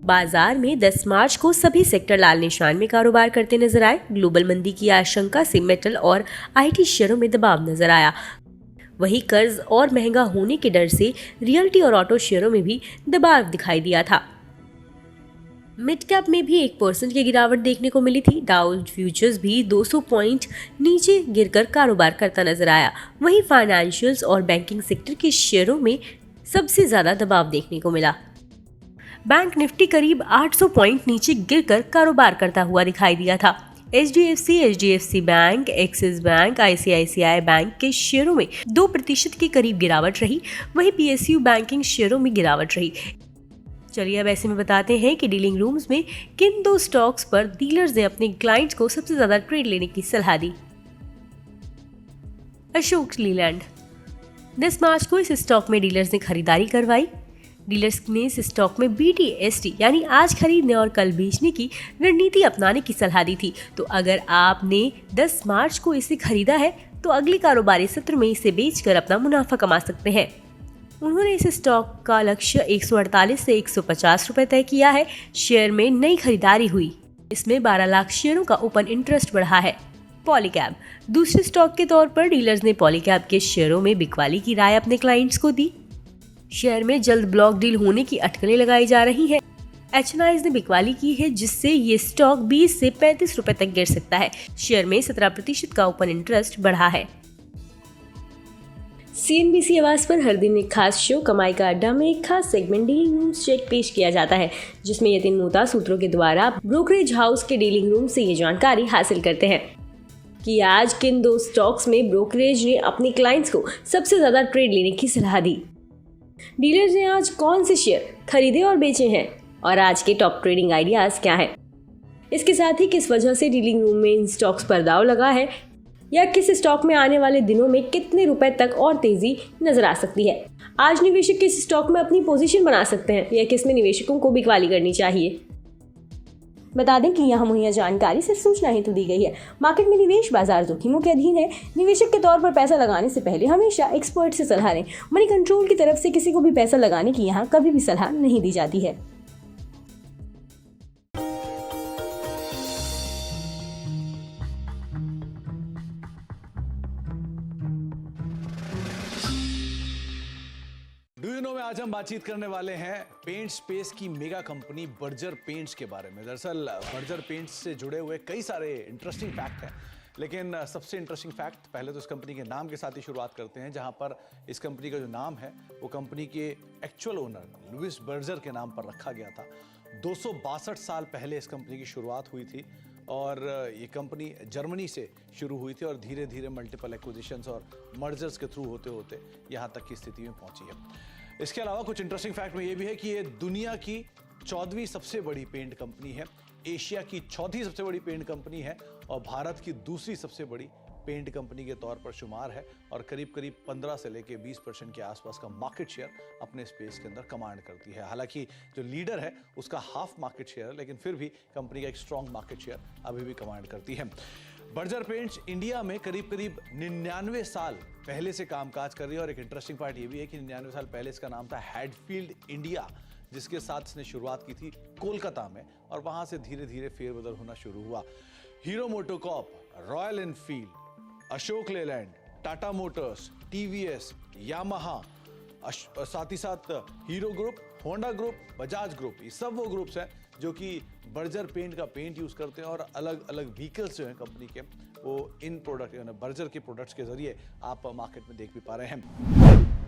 बाजार में 10 मार्च को सभी सेक्टर लाल निशान में कारोबार करते नजर आए। ग्लोबल मंदी की आशंका से मेटल और आईटी शेयरों में दबाव नजर आया। वहीं कर्ज और महंगा होने के डर से रियल्टी और ऑटो शेयरों में भी दबाव दिखाई दिया था। मिड कैप में भी 1% की गिरावट देखने को मिली थी। डाउ फ्यूचर्स भी 200 पॉइंट नीचे गिरकर कारोबार करता नजर आया। वहीं फाइनेंशियल्स और बैंकिंग सेक्टर के शेयरों में सबसे ज्यादा दबाव देखने को मिला। बैंक निफ्टी करीब 800 पॉइंट नीचे गिरकर कारोबार करता हुआ दिखाई दिया था। HDFC bank, axis bank, ICICI bank के शेयरों में 2% के करीब गिरावट रही। वहीं पीएसयू बैंकिंग शेयरों में गिरावट रही। चलिए अब ऐसे में बताते हैं कि डीलिंग रूम्स में किन 2 स्टॉक्स पर डीलर्स ने अपने क्लाइंट्स को सबसे ज्यादा ट्रेड लेने की सलाह दी। अशोक लीलैंड। 10 मार्च को इस स्टॉक में डीलर्स ने खरीदारी करवाई। डीलर्स ने इस स्टॉक में BTST यानी आज खरीदने और कल बेचने की रणनीति अपनाने की सलाह दी थी। तो अगर आपने 10 मार्च को इसे खरीदा है तो अगले कारोबारी सत्र में इसे बेचकर अपना मुनाफा कमा सकते हैं। उन्होंने इस स्टॉक का लक्ष्य 148 से 150 रुपए तय किया है। शेयर में नई खरीदारी हुई। इसमें 12 लाख शेयरों का ओपन इंटरेस्ट बढ़ा है। पॉलीकैब। दूसरे स्टॉक के तौर पर डीलर्स ने पॉलीकैब के शेयरों में बिकवाली की राय अपने क्लाइंट्स को दी। शेयर में जल्द ब्लॉक डील होने की अटकलें लगाई जा रही हैं। HNIs ने बिकवाली की है जिससे ये स्टॉक 20 से 35 रुपए तक गिर सकता है। शेयर में 17% का ओपन इंटरेस्ट बढ़ा है। CNBC आवाज पर हर दिन एक खास शो कमाई का अड्डा में एक खास सेगमेंट डीलिंग रूम्स चेक पेश किया जाता है, जिसमें यतिन मोहता सूत्रों के द्वारा ब्रोकरेज हाउस के डीलिंग रूम से ये जानकारी हासिल करते हैं कि आज किन 2 स्टॉक्स में ब्रोकरेज ने अपने क्लाइंट्स को सबसे ज्यादा ट्रेड लेने की सलाह दी। डीलर्स ने आज कौन से शेयर खरीदे और बेचे हैं और आज के टॉप ट्रेडिंग आइडियाज क्या है। इसके साथ ही किस वजह से डीलिंग रूम में इन स्टॉक्स पर दाव लगा है या किस स्टॉक में आने वाले दिनों में कितने रुपए तक और तेजी नजर आ सकती है। आज निवेशक किस स्टॉक में अपनी पोजीशन बना सकते हैं या किस में निवेशकों को बिकवाली करनी चाहिए। बता दें कि यहाँ मुहैया जानकारी सिर्फ सूचना हेतु दी गई है। मार्केट में निवेश बाजार जोखिमों के अधीन है। निवेशक के तौर पर पैसा लगाने से पहले हमेशा एक्सपर्ट से सलाह लें। मनी कंट्रोल की तरफ से किसी को भी पैसा लगाने की यहाँ कभी भी सलाह नहीं दी जाती है। डू यू नो में आज हम बातचीत करने वाले हैं पेंट स्पेस की मेगा कंपनी बर्जर पेंट्स के बारे में। दरअसल बर्जर पेंट्स से जुड़े हुए कई सारे इंटरेस्टिंग फैक्ट हैं, लेकिन सबसे इंटरेस्टिंग फैक्ट पहले तो इस कंपनी के नाम के साथ ही शुरुआत करते हैं, जहां पर इस कंपनी का जो नाम है वो कंपनी के एक्चुअल ओनर लुइस बर्जर के नाम पर रखा गया था। 262 साल पहले इस कंपनी की शुरुआत हुई थी और ये कंपनी जर्मनी से शुरू हुई थी और धीरे धीरे मल्टीपल एक्विजिशंस और मर्जर्स के थ्रू होते होते यहाँ तक की स्थिति में पहुंची है। इसके अलावा कुछ इंटरेस्टिंग फैक्ट में ये भी है कि ये दुनिया की 14वीं सबसे बड़ी पेंट कंपनी है, एशिया की 4थी सबसे बड़ी पेंट कंपनी है और भारत की दूसरी सबसे बड़ी पेंट कंपनी के तौर पर शुमार है और करीब करीब 15 से लेके 20% के आसपास का मार्केट शेयर अपने स्पेस के अंदर कमांड करती है। हालांकि जो लीडर है उसका हाफ मार्केट शेयर है, लेकिन फिर भी कंपनी का एक स्ट्रॉन्ग मार्केट शेयर अभी भी कमांड करती है। बर्जर पेंट्स इंडिया में करीब करीब 99 साल पहले से कामकाज कर रही है और एक इंटरेस्टिंग पार्ट ये भी है कि 99 साल पहले इसका नाम था हैडफील्ड इंडिया, जिसके साथ इसने शुरुआत की थी कोलकाता में और वहां से धीरे धीरे फेरबदल होना शुरू हुआ। Hero MotoCorp, royal Enfield, Ashok Leyland, Tata Motors, TVS, Yamaha, साथ ही साथ hero group, Honda group, Bajaj group, ये सब वो ग्रुप्स हैं जो कि बर्जर पेंट का पेंट यूज करते हैं और अलग अलग व्हीकल्स जो हैं कंपनी के वो इन प्रोडक्ट बर्जर के प्रोडक्ट्स के जरिए आप मार्केट में देख भी पा रहे हैं।